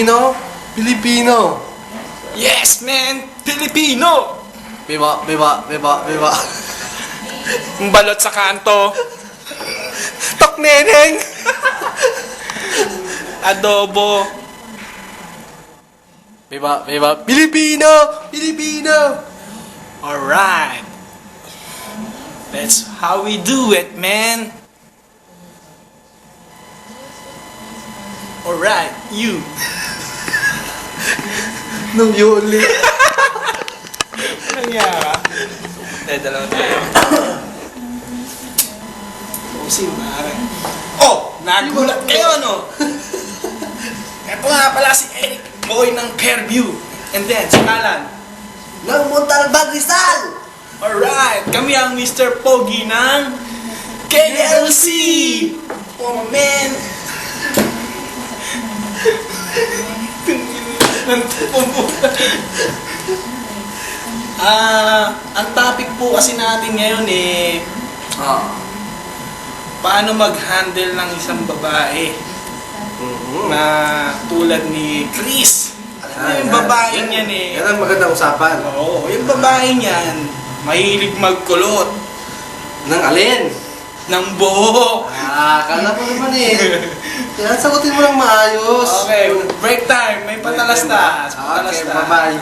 Pilipino? Pilipino. Yes, man! Pilipino! Biba, biba, biba, biba. Balot sa kanto. Tok neneng! Adobo. Biba, biba. Pilipino! Pilipino! Alright. That's how we do it, man. Alright, you. No, you only. Nangyara? Dalawa tayo. Pusin, maaari. Oh! Nagulat kayo, no? Ito nga pala si Eric, boy ng Fairview. And then, si Alan. Ng Montalban Rizal! Alright, kami ang Mr. Pogi ng KLC! Oh, man! Ang topic po kasi natin ngayon paano mag-handle ng isang babae na tulad ni Chris. Alam mo yung babaeng yan Yan ang magandang usapan. Oo, yung babaeng yan, mahilig magkulot Ng alin? ng buhok. Kala mo naman Kaya sagutin mo lang maayos. Okay, break time. May patalastas. Okay, bye-bye.